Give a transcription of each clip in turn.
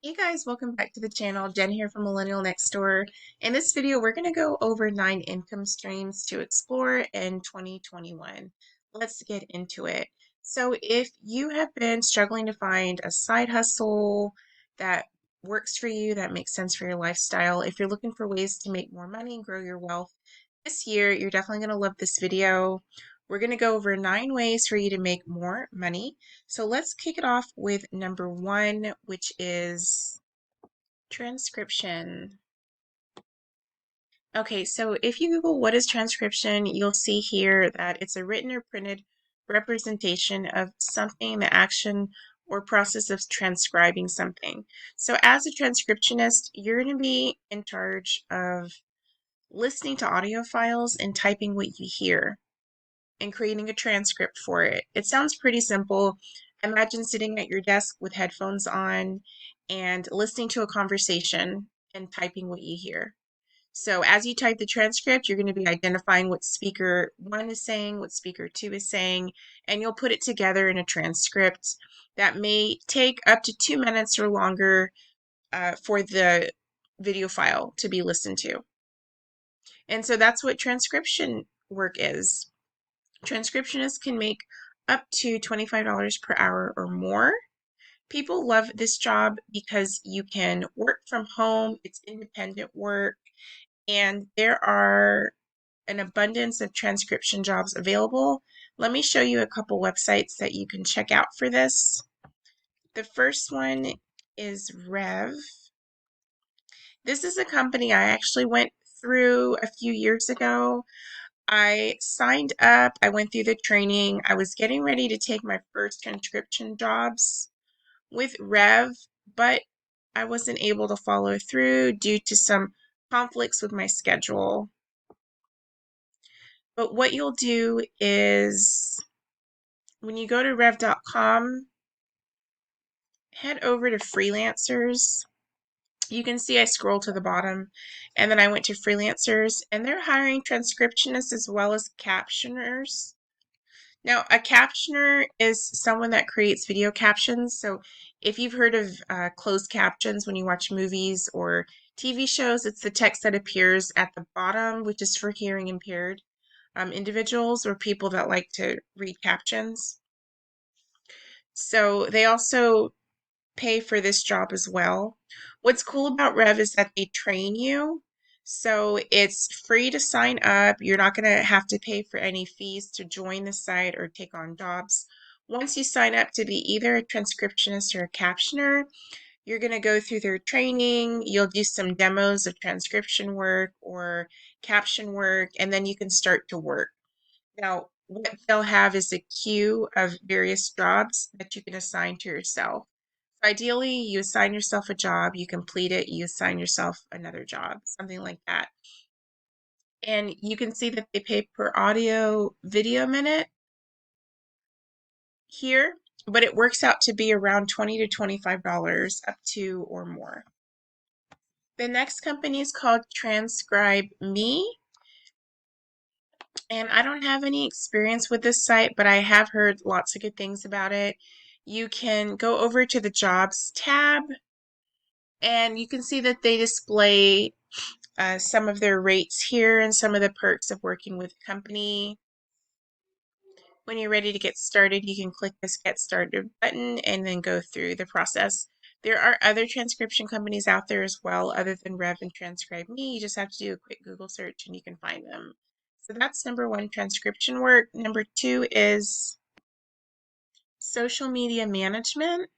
Hey guys, welcome back to the channel. Jen here from Millennial Nextdoor. In this video, we're going to go over 9 income streams to explore in 2021. Let's get into it. So if you have been struggling to find a side hustle that works for you, that makes sense for your lifestyle, if you're looking for ways to make more money and grow your wealth this year, you're definitely going to love this video. We're going to go over 9 ways for you to make more money. So let's kick it off with number 1, which is transcription. Okay, so if you Google what is transcription, you'll see here that it's a written or printed representation of something, the action or process of transcribing something. So as a transcriptionist, you're going to be in charge of listening to audio files and typing what you hear and creating a transcript for it. It sounds pretty simple. Imagine sitting at your desk with headphones on and listening to a conversation and typing what you hear. So as you type the transcript, you're going to be identifying what speaker 1 is saying, what speaker 2 is saying, and you'll put it together in a transcript that may take up to 2 minutes or longer for the video file to be listened to. And so that's what transcription work is. Transcriptionists can make up to $25 per hour or more. People love this job because you can work from home, it's independent work, and there are an abundance of transcription jobs available. Let me show you a couple websites that you can check out for this. The first one is Rev. This is a company I actually went through a few years ago. I signed up, I went through the training, I was getting ready to take my first transcription jobs with Rev, but I wasn't able to follow through due to some conflicts with my schedule. But what you'll do is when you go to rev.com, head over to freelancers. You can see I scroll to the bottom and then I went to freelancers and they're hiring transcriptionists as well as captioners. Now, a captioner is someone that creates video captions. So if you've heard of closed captions when you watch movies or TV shows, it's the text that appears at the bottom, which is for hearing impaired individuals or people that like to read captions. So they also pay for this job as well. What's cool about Rev is that they train you. So it's free to sign up. You're not going to have to pay for any fees to join the site or take on jobs. Once you sign up to be either a transcriptionist or a captioner, you're going to go through their training. You'll do some demos of transcription work or caption work, and then you can start to work. Now, what they'll have is a queue of various jobs that you can assign to yourself. Ideally, you assign yourself a job, you complete it, you assign yourself another job, something like that. And you can see that they pay per audio video minute here, but it works out to be around $20 to $25 up to or more. The next company is called Transcribe Me. And I don't have any experience with this site, but I have heard lots of good things about it. You can go over to the jobs tab and you can see that they display some of their rates here and some of the perks of working with the company. When you're ready to get started, you can click this Get Started button and then go through the process. There are other transcription companies out there as well, other than Rev and Transcribe Me. You just have to do a quick Google search and you can find them. So that's number 1, transcription work. Number 2 is social media management.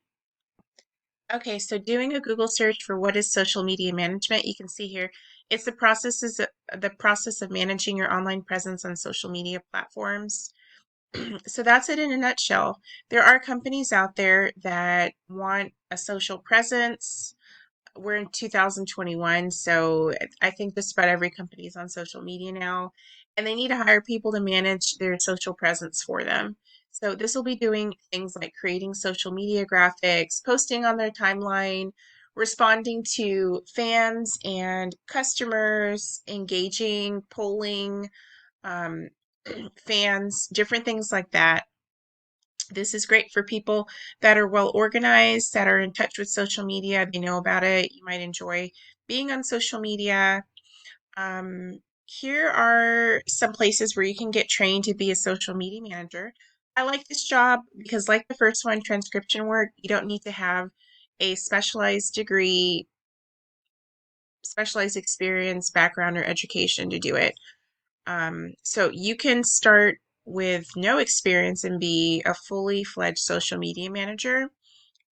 Okay, so doing a Google search for what is social media management, you can see here, it's the process of managing your online presence on social media platforms. So that's it in a nutshell. There are companies out there that want a social presence. We're in 2021, so I think just about every company is on social media now, and they need to hire people to manage their social presence for them. So this will be doing things like creating social media graphics, posting on their timeline, responding to fans and customers, engaging, polling um, fans, different things like that. This is great for people that are well organized, that are in touch with social media. They know about it. You might enjoy being on social media. Um, Here are some places where you can get trained to be a social media manager. I like this job because, like the first one, transcription work, you don't need to have a specialized degree, specialized experience, background, or education to do it. So you can start with no experience and be a fully fledged social media manager.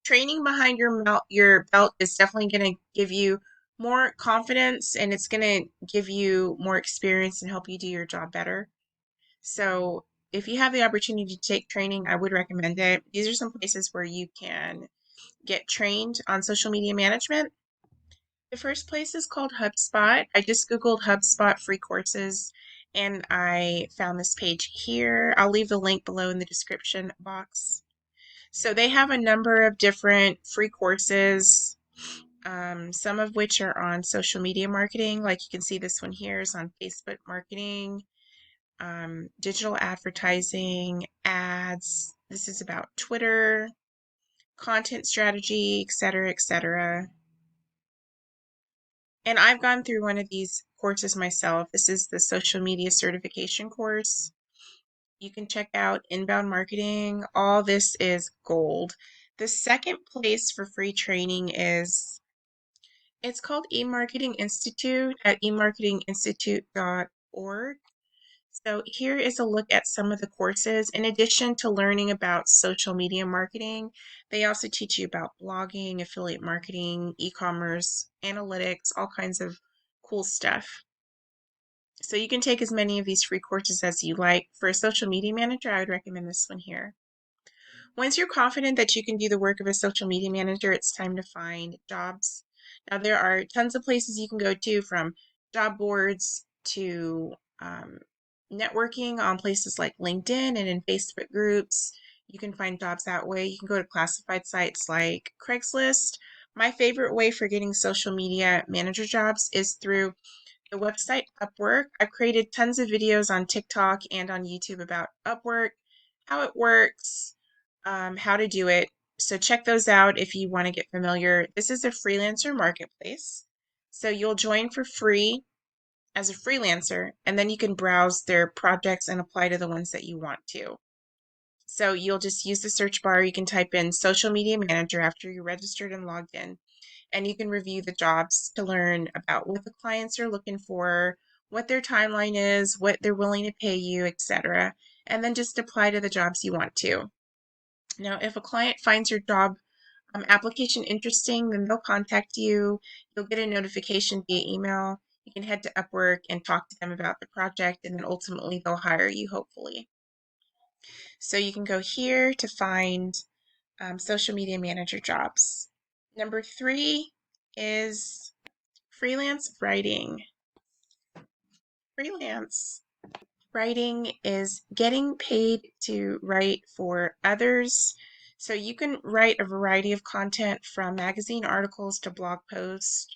Training behind your belt is definitely going to give you more confidence, and it's going to give you more experience and help you do your job better. So if you have the opportunity to take training, I would recommend it. These are some places where you can get trained on social media management. The first place is called HubSpot. I just Googled HubSpot free courses and I found this page here. I'll leave the link below in the description box. So they have a number of different free courses, some of which are on social media marketing. Like you can see this one here is on Facebook marketing, digital advertising, ads. This is about Twitter, content strategy, etc., etc. And I've gone through one of these courses myself. This is the social media certification course. You can check out inbound marketing. All this is gold. The second place for free training it's called eMarketing Institute at emarketinginstitute.org. So here is a look at some of the courses. In addition to learning about social media marketing, they also teach you about blogging, affiliate marketing, e-commerce, analytics, all kinds of cool stuff. So you can take as many of these free courses as you like. For a social media manager, I would recommend this one here. Once you're confident that you can do the work of a social media manager, it's time to find jobs. Now, there are tons of places you can go to, from job boards to networking on places like LinkedIn and in Facebook groups. You can find jobs that way. You can go to classified sites like Craigslist. My favorite way for getting social media manager jobs is through the website Upwork. I've created tons of videos on TikTok and on YouTube about Upwork, how it works, how to do it. So check those out if you want to get familiar. This is a freelancer marketplace. So you'll join for free as a freelancer, and then you can browse their projects and apply to the ones that you want to. So you'll just use the search bar. You can type in social media manager after you're registered and logged in, and you can review the jobs to learn about what the clients are looking for, what their timeline is, what they're willing to pay you, etc. And then just apply to the jobs you want to. Now, if a client finds your job application interesting, then they'll contact you. You'll get a notification via email. You can head to Upwork and talk to them about the project, and then ultimately they'll hire you, hopefully. So you can go here to find social media manager jobs. Number 3 is freelance writing. Freelance writing is getting paid to write for others. So you can write a variety of content from magazine articles to blog posts,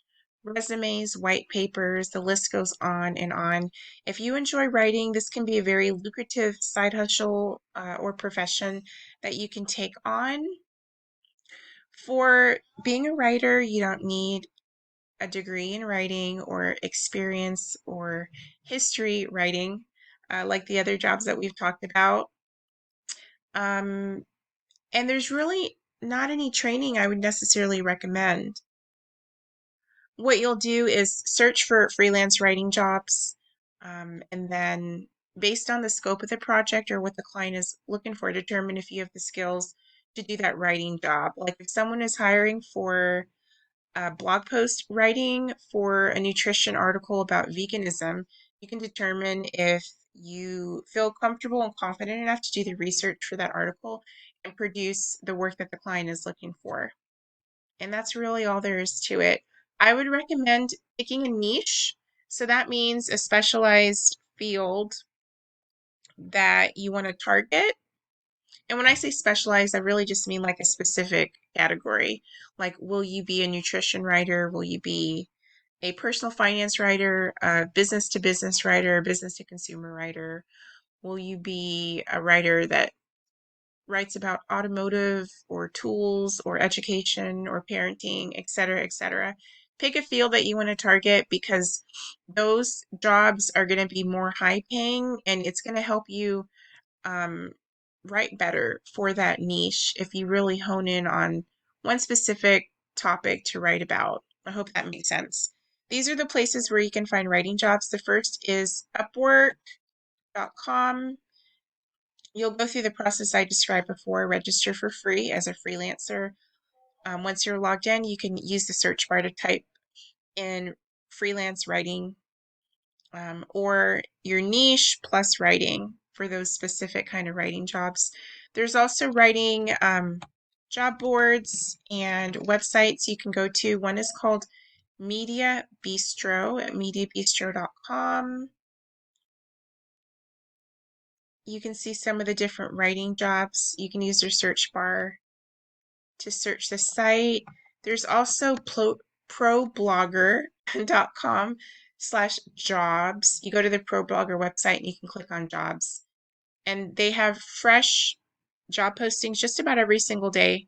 resumes, white papers, the list goes on and on. If you enjoy writing, this can be a very lucrative side hustle or profession that you can take on. For being a writer, you don't need a degree in writing or experience or history writing, like the other jobs that we've talked about. Um, and there's really not any training I would necessarily recommend. What you'll do is search for freelance writing jobs, and then based on the scope of the project or what the client is looking for, determine if you have the skills to do that writing job. Like if someone is hiring for blog post writing for a nutrition article about veganism, you can determine if you feel comfortable and confident enough to do the research for that article and produce the work that the client is looking for. And that's really all there is to it. I would recommend picking a niche. So that means a specialized field that you want to target. And when I say specialized, I really just mean like a specific category. Like, will you be a nutrition writer? Will you be a personal finance writer, a business to business writer, a business to consumer writer? Will you be a writer that writes about automotive or tools or education or parenting, etc., etc. Pick a field that you want to target because those jobs are going to be more high paying and it's going to help you um, write better for that niche if you really hone in on one specific topic to write about. I hope that makes sense. These are the places where you can find writing jobs. The first is upwork.com. You'll go through the process I described before, register for free as a freelancer. Once you're logged in, you can use the search bar to type in freelance writing or your niche plus writing for those specific kind of writing jobs. There's also writing job boards and websites you can go to. One is called Media Bistro at mediabistro.com. You can see some of the different writing jobs. You can use your search bar to search the site. There's also problogger.com/jobs. You go to the ProBlogger website and you can click on jobs. And they have fresh job postings just about every single day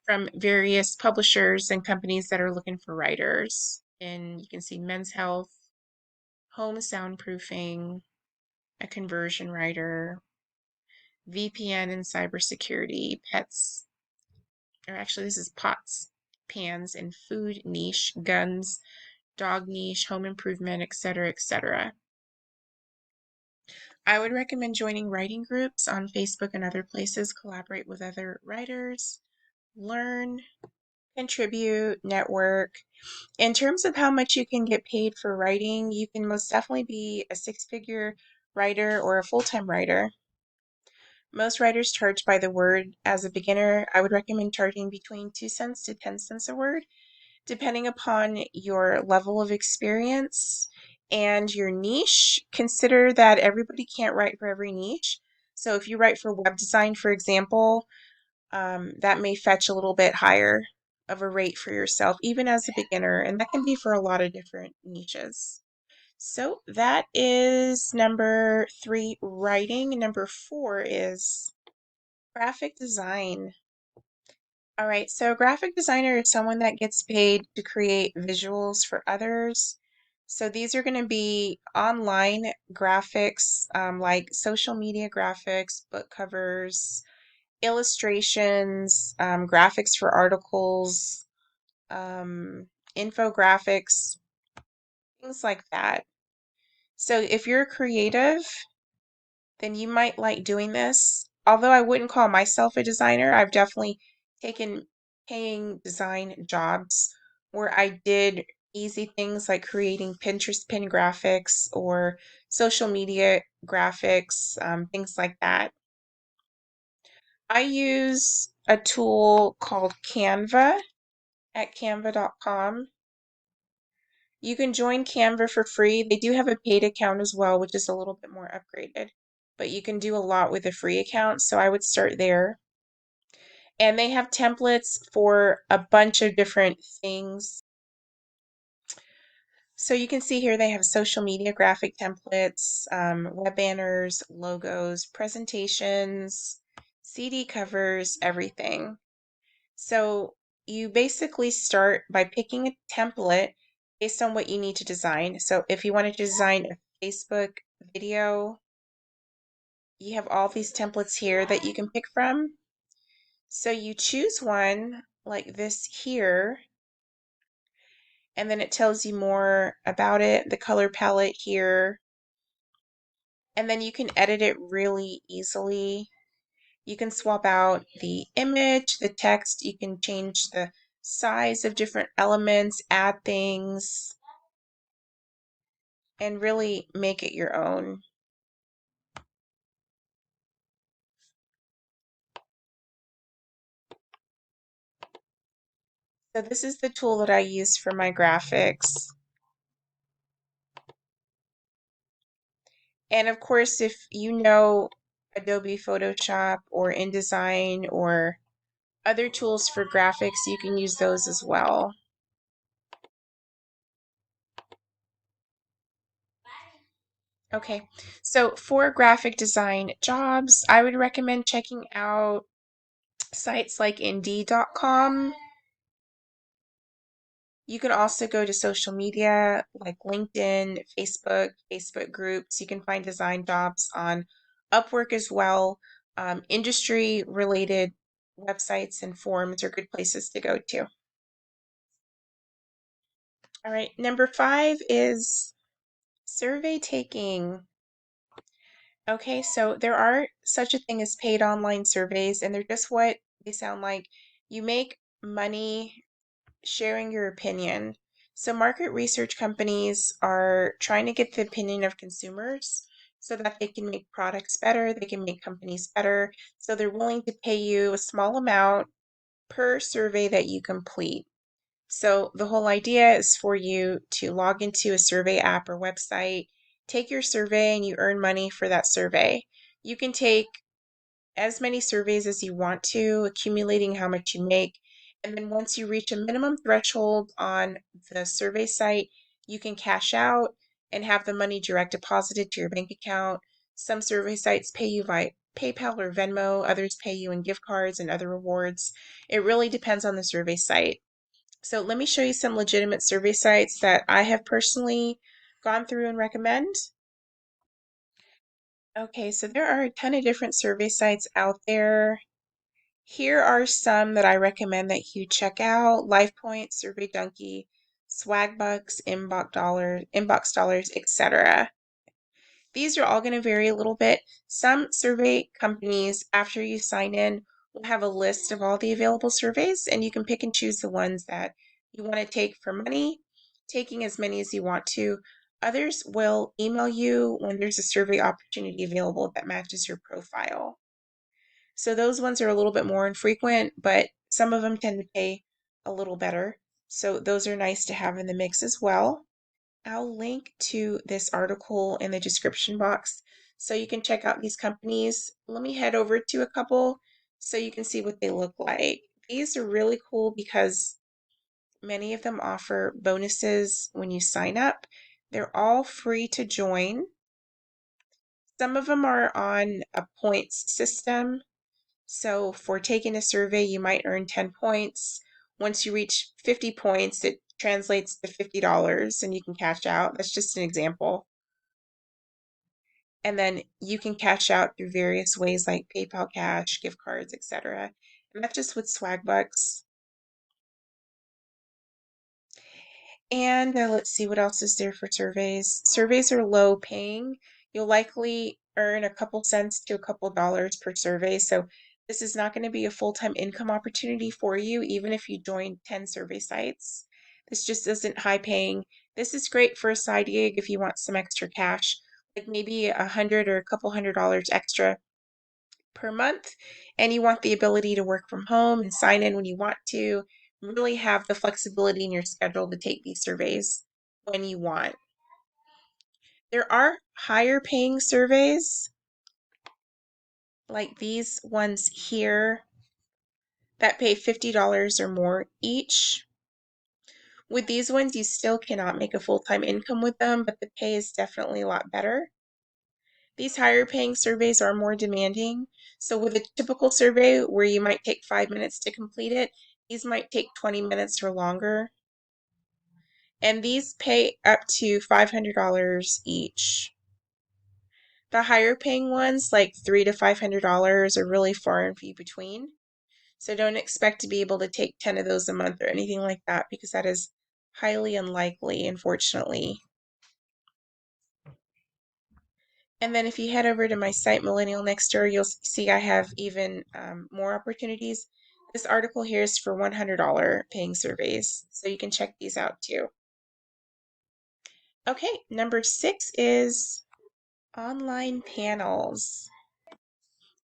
from various publishers and companies that are looking for writers. And you can see men's health, home soundproofing, a conversion writer, VPN and cybersecurity, pets, or actually this is pots, pans, and food niche, guns, dog niche, home improvement, etc., etc. I would recommend joining writing groups on Facebook and other places, collaborate with other writers, learn, contribute, network. In terms of how much you can get paid for writing, you can most definitely be a six-figure writer or a full-time writer. Most writers charge by the word. As a beginner, I would recommend charging between 2 cents to 10 cents a word, depending upon your level of experience and your niche. Consider that everybody can't write for every niche. So if you write for web design, for example, that may fetch a little bit higher of a rate for yourself, even as a beginner, and that can be for a lot of different niches. So that is number 3, writing. Number 4 is graphic design. All right, so a graphic designer is someone that gets paid to create visuals for others. So these are going to be online graphics, like social media graphics, book covers, illustrations, graphics for articles, infographics, things like that. So if you're creative, then you might like doing this. Although I wouldn't call myself a designer, I've definitely taken paying design jobs where I did easy things like creating Pinterest pin graphics or social media graphics, things like that. I use a tool called Canva at canva.com. You can join Canva for free. They do have a paid account as well, which is a little bit more upgraded, but you can do a lot with a free account, so I would start there. And they have templates for a bunch of different things. So you can see here they have social media graphic templates, web banners, logos, presentations, CD covers, everything. So you basically start by picking a template based on what you need to design. So if you wanted to design a Facebook video, you have all these templates here that you can pick from. So you choose one like this here, and then it tells you more about it, the color palette here, and then you can edit it really easily. You can swap out the image, the text, you can change the size of different elements, add things, and really make it your own. So this is the tool that I use for my graphics. And of course, if you know Adobe Photoshop or InDesign or other tools for graphics, you can use those as well. Okay, so for graphic design jobs, I would recommend checking out sites like Indeed.com. You can also go to social media like LinkedIn, Facebook groups. You can find design jobs on Upwork as well. Industry related websites and forums are good places to go to. All right, number 5 is survey taking. Okay, so there are such a thing as paid online surveys, and they're just what they sound like. You make money sharing your opinion. So, market research companies are trying to get the opinion of consumers so that they can make products better, they can make companies better. So, they're willing to pay you a small amount per survey that you complete. So, the whole idea is for you to log into a survey app or website, take your survey, and you earn money for that survey. You can take as many surveys as you want to, accumulating how much you make. And then once you reach a minimum threshold on the survey site, you can cash out and have the money direct deposited to your bank account. Some survey sites pay you via PayPal or Venmo, others pay you in gift cards and other rewards. It really depends on the survey site. So let me show you some legitimate survey sites that I have personally gone through and recommend. Okay, so there are a ton of different survey sites out there. Here are some that I recommend that you check out: LifePoint, Survey Junkie, Swagbucks, Inbox Dollars, etc. These are all going to vary a little bit. Some survey companies, after you sign in, will have a list of all the available surveys, and you can pick and choose the ones that you want to take for money, taking as many as you want to. Others will email you when there's a survey opportunity available that matches your profile. So those ones are a little bit more infrequent, but some of them tend to pay a little better. So those are nice to have in the mix as well. I'll link to this article in the description box so you can check out these companies. Let me head over to a couple so you can see what they look like. These are really cool because many of them offer bonuses when you sign up. They're all free to join. Some of them are on a points system. So for taking a survey, you might earn 10 points. Once you reach 50 points, it translates to $50 and you can cash out. That's just an example. And then you can cash out through various ways like PayPal Cash, gift cards, etc. And that's just with Swagbucks. And let's see, what else is there for surveys? Surveys are low paying. You'll likely earn a couple cents to a couple dollars per survey. So this is not going to be a full-time income opportunity for you, even if you join 10 survey sites. This just isn't high paying. This is great for a side gig if you want some extra cash, like maybe $100 or a couple $100 extra per month, and you want the ability to work from home and sign in when you want to, really have the flexibility in your schedule to take these surveys when you want. There are higher paying surveys like these ones here that pay $50 or more each. With these ones, you still cannot make a full-time income with them, but the pay is definitely a lot better. These higher paying surveys are more demanding. So with a typical survey where you might take 5 minutes to complete it, these might take 20 minutes or longer. And these pay up to $500 each. The higher paying ones, like $300 to $500, are really far and few between. So don't expect to be able to take 10 of those a month or anything like that, because that is highly unlikely, unfortunately. And then if you head over to my site, Millennial Nextdoor, you'll see I have even more opportunities. This article here is for $100 paying surveys, so you can check these out too. Okay, number 6 is online panels.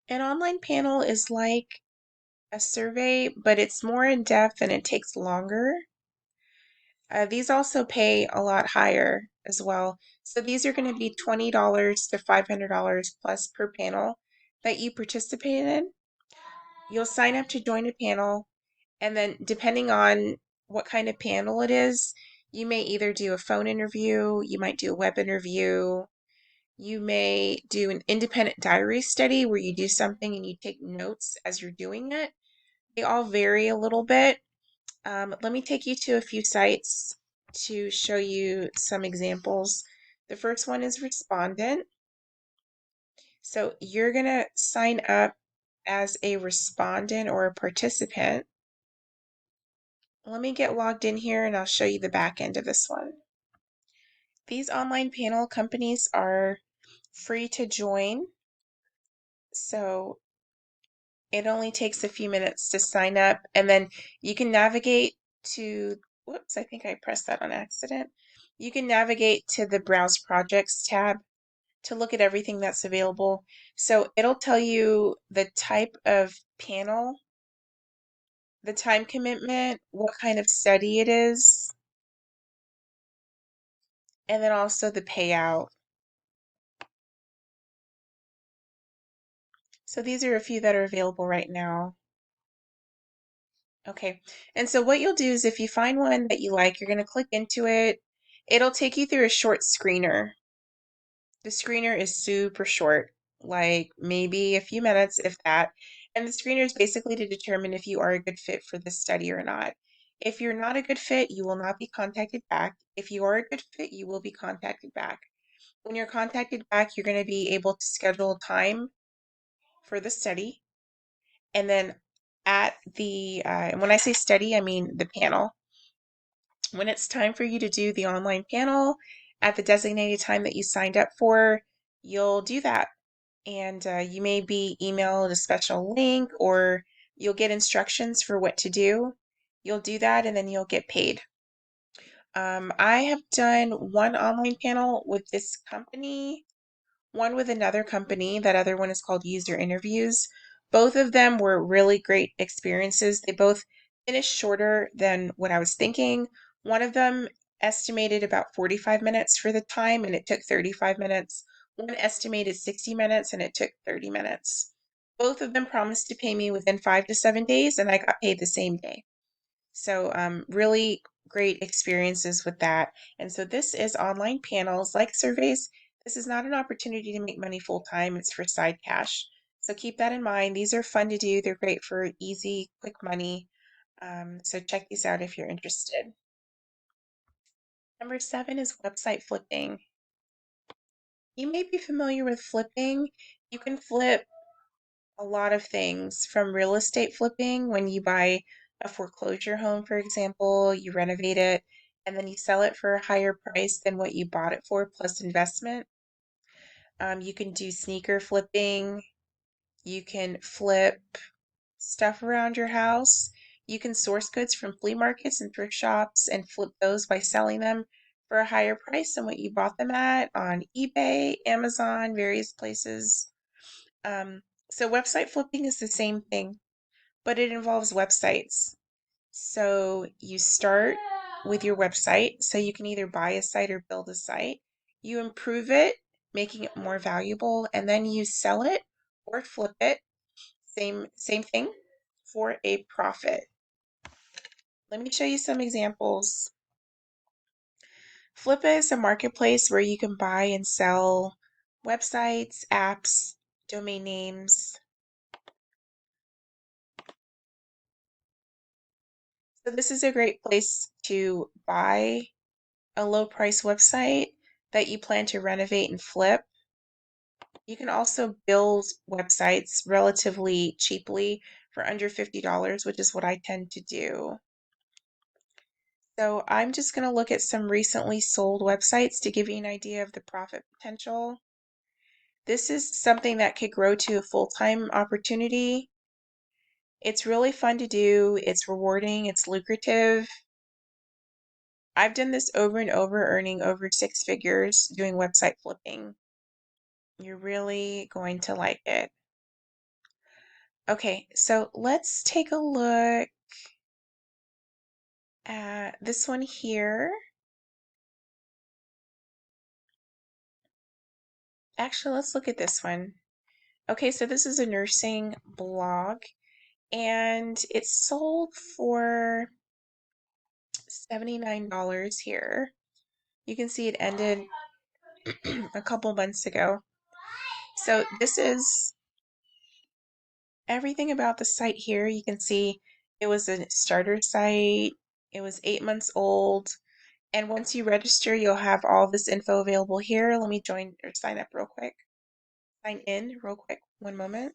An online panel is like a survey, but it's more in depth and it takes longer. These also pay a lot higher as well. So these are going to be $20 to $500 plus per panel that you participate in. You'll sign up to join a panel, and then depending on what kind of panel it is, you may either do a phone interview, you might do a web interview, you may do an independent diary study where you do something and you take notes as you're doing it. They all vary a little bit. Let me take you to a few sites to show you some examples. The first one is Respondent. So you're going to sign up as a respondent or a participant. Let me get logged in here and I'll show you the back end of this one. These online panel companies are free to join. So it only takes a few minutes to sign up, and then you can navigate to, whoops, I think I pressed that on accident. You can navigate to the Browse Projects tab to look at everything that's available. So it'll tell you the type of panel, the time commitment, what kind of study it is, and then also the payout. So these are a few that are available right now. Okay, and so what you'll do is if you find one that you like, you're going to click into it. It'll take you through a short screener. The screener is super short, like maybe a few minutes, if that. And the screener is basically to determine if you are a good fit for this study or not. If you're not a good fit, you will not be contacted back. If you are a good fit, you will be contacted back. When you're contacted back, you're going to be able to schedule time for the study. And then at the, when I say study, I mean the panel. When it's time for you to do the online panel at the designated time that you signed up for, you'll do that. And you may be emailed a special link or you'll get instructions for what to do. You'll do that and then you'll get paid. I have done one online panel with this company, one with another company. That other one is called User Interviews. Both of them were really great experiences. They both finished shorter than what I was thinking. One of them estimated about 45 minutes for the time, and it took 35 minutes. One estimated 60 minutes, and it took 30 minutes. Both of them promised to pay me within 5 to 7 days, and I got paid the same day. So really great experiences with that. And so this is online panels like surveys. This is not an opportunity to make money full time. It's for side cash. So keep that in mind. These are fun to do. They're great for easy, quick money. So check these out if you're interested. Number 7 is website flipping. You may be familiar with flipping. You can flip a lot of things from real estate flipping when you buy a foreclosure home, for example, you renovate it and then you sell it for a higher price than what you bought it for plus investment. You can do sneaker flipping. You can flip stuff around your house. You can source goods from flea markets and thrift shops and flip those by selling them for a higher price than what you bought them at on eBay, Amazon, various places. So website flipping is the same thing, but it involves websites. So you start with your website, so you can either buy a site or build a site. You improve it, making it more valuable, and then you sell it or flip it, same thing, for a profit. Let me show you some examples. Flippa is a marketplace where you can buy and sell websites, apps, domain names. So this is a great place to buy a low price website that you plan to renovate and flip. You can also build websites relatively cheaply for under $50, which is what I tend to do. So I'm just going to look at some recently sold websites to give you an idea of the profit potential. This is something that could grow to a full-time opportunity. It's really fun to do. It's rewarding. It's lucrative. I've done this over and over, earning over 6 figures doing website flipping. You're really going to like it. Okay, so let's take a look at this one here. Actually, let's look at this one. Okay, so this is a nursing blog, and it's sold for $79 here. You can see it ended a couple months ago. So this is everything about the site here. You can see It was a starter site. It was 8 months old. And once you register, you'll have all this info available here. Let me join or sign up real quick. Sign in real quick. One moment.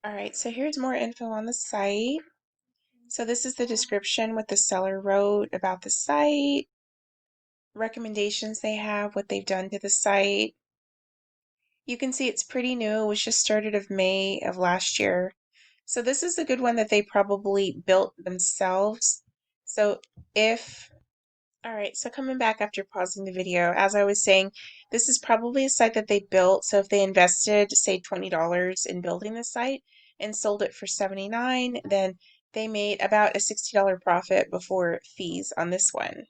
All right, so here's more info on the site. So this is the description what the seller wrote about the site, recommendations they have, what they've done to the site. You can see it's pretty new. It was just started of May of last year. So this is a good one that they probably built themselves. So if All right, so coming back after pausing the video, as I was saying, this is probably a site that they built. So if they invested, say, $20 in building the site and sold it for $79, then they made about a $60 profit before fees on this one.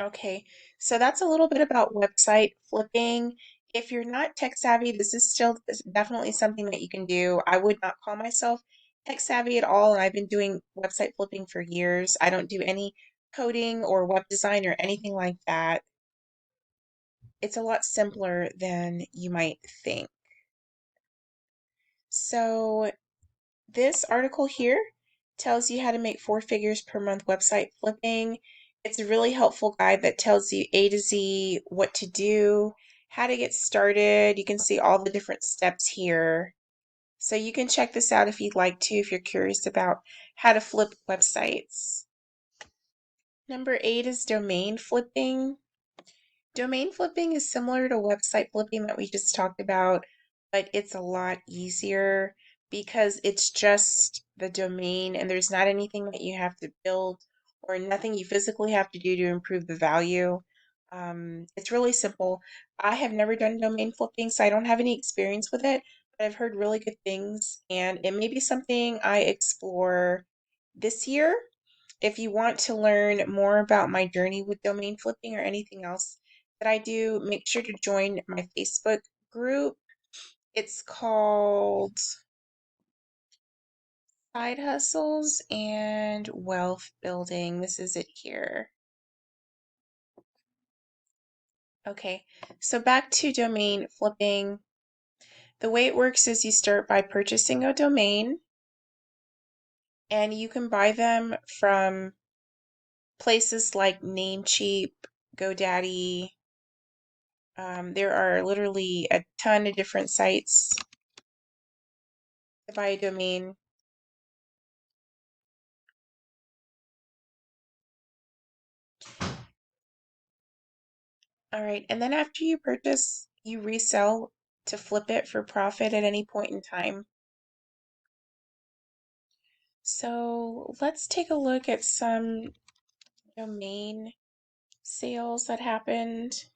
Okay, so that's a little bit about website flipping. If you're not tech savvy, this is still definitely something that you can do. I would not call myself tech savvy at all, and I've been doing website flipping for years. I don't do any coding or web design or anything like that. It's a lot simpler than you might think. So this article here tells you how to make 4 figures per month website flipping. It's a really helpful guide that tells you A to Z what to do, how to get started. You can see all the different steps here. So you can check this out if you'd like to, if you're curious about how to flip websites. Number 8 is domain flipping. Domain flipping is similar to website flipping that we just talked about, but it's a lot easier because it's just the domain and there's not anything that you have to build or nothing you physically have to do to improve the value. It's really simple. I have never done domain flipping, so I don't have any experience with it, but I've heard really good things, and it may be something I explore this year. If you want to learn more about my journey with domain flipping or anything else that I do, make sure to join my Facebook group. It's called Side Hustles and Wealth Building. This is it here. Okay, so back to domain flipping. The way it works is you start by purchasing a domain, and you can buy them from places like Namecheap, GoDaddy. There are literally a ton of different sites to buy a domain. All right, and then after you purchase, you resell to flip it for profit at any point in time. So let's take a look at some domain sales that happened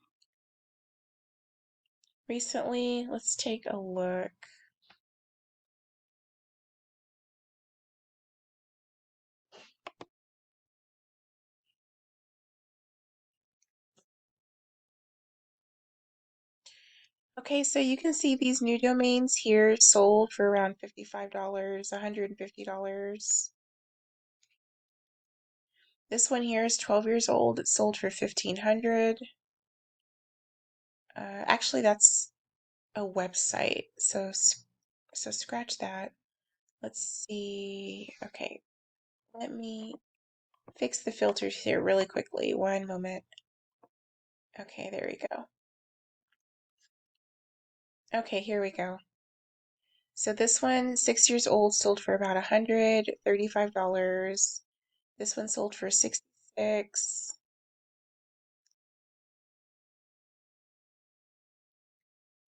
recently. Let's take a look. Okay, so you can see these new domains here sold for around $55, $150. This one here is 12 years old. It's sold for $1,500. Actually, that's a website, so scratch that. Let's see. Okay, let me fix the filters here really quickly. One moment. Okay, there we go. Okay, here we go. So this one, 6 years old, sold for about $135. This one sold for 66.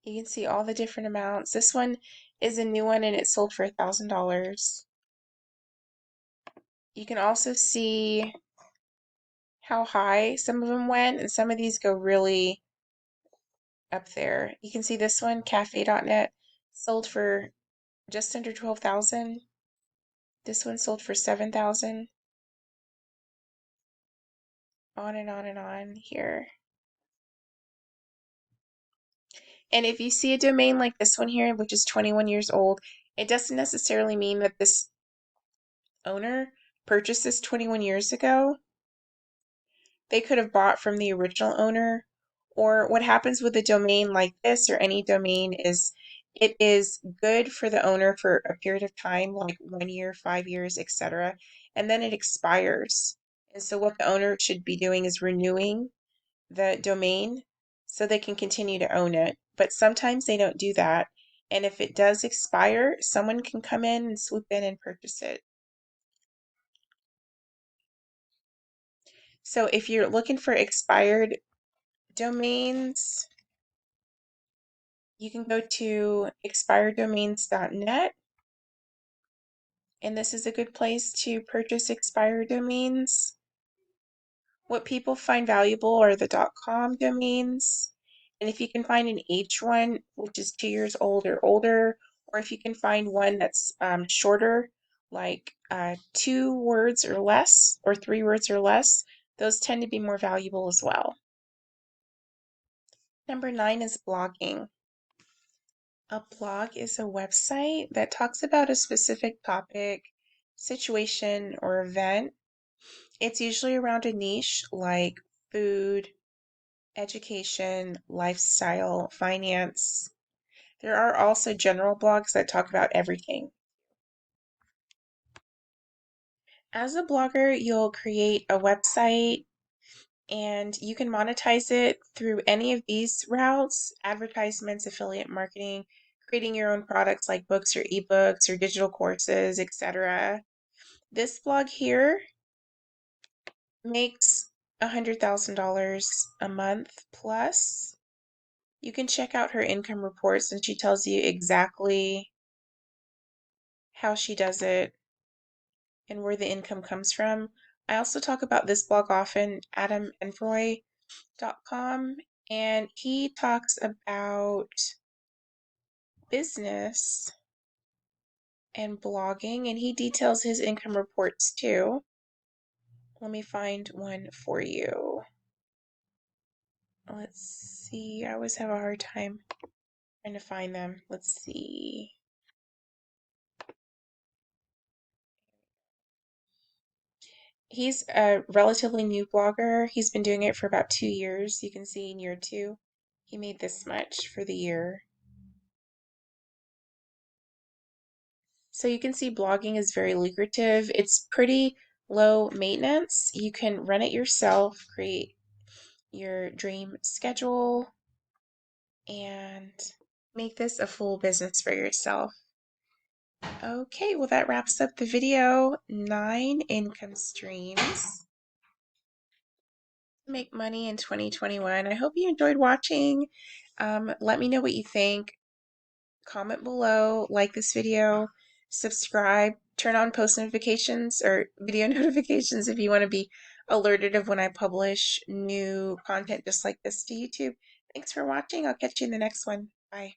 You can see all the different amounts. This one is a new one and it sold for $1,000. You can also see how high some of them went, and some of these go really up there. You can see this one, cafe.net, sold for just under 12,000. This one sold for 7,000. On and on and on here. And if you see a domain like this one here, which is 21 years old, it doesn't necessarily mean that this owner purchased this 21 years ago. They could have bought from the original owner, Or what happens with a domain like this or any domain is it is good for the owner for a period of time, like 1 year, 5 years, etc. And then it expires. And so what the owner should be doing is renewing the domain so they can continue to own it. But sometimes they don't do that. And if it does expire, someone can come in and swoop in and purchase it. So if you're looking for expired domains, you can go to expireddomains.net, and this is a good place to purchase expired domains. What people find valuable are the .com domains, and if you can find an H one, which is 2 years old or older, or if you can find one that's shorter, like 2 words or less, or 3 words or less, those tend to be more valuable as well. Number 9 is blogging. A blog is a website that talks about a specific topic, situation, or event. It's usually around a niche like food, education, lifestyle, finance. There are also general blogs that talk about everything. As a blogger, you'll create a website and you can monetize it through any of these routes: advertisements, affiliate marketing, creating your own products like books or ebooks or digital courses, etc. This blog here makes $100,000 a month plus. You can check out her income reports and she tells you exactly how she does it and where the income comes from. I also talk about this blog often, AdamEnroy.com, and he talks about business and blogging, and he details his income reports too. Let me find one for you. Let's see. I always have a hard time trying to find them. Let's see. He's a relatively new blogger. He's been doing it for about 2 years. You can see in year 2, he made this much for the year. So you can see blogging is very lucrative. It's pretty low maintenance. You can run it yourself, create your dream schedule, and make this a full business for yourself. Okay, well, that wraps up the video. 9 income streams to make money in 2021. I hope you enjoyed watching. Let me know what you think. Comment below, like this video, subscribe, turn on post notifications or video notifications if you want to be alerted of when I publish new content just like this to YouTube. Thanks for watching. I'll catch you in the next one. Bye.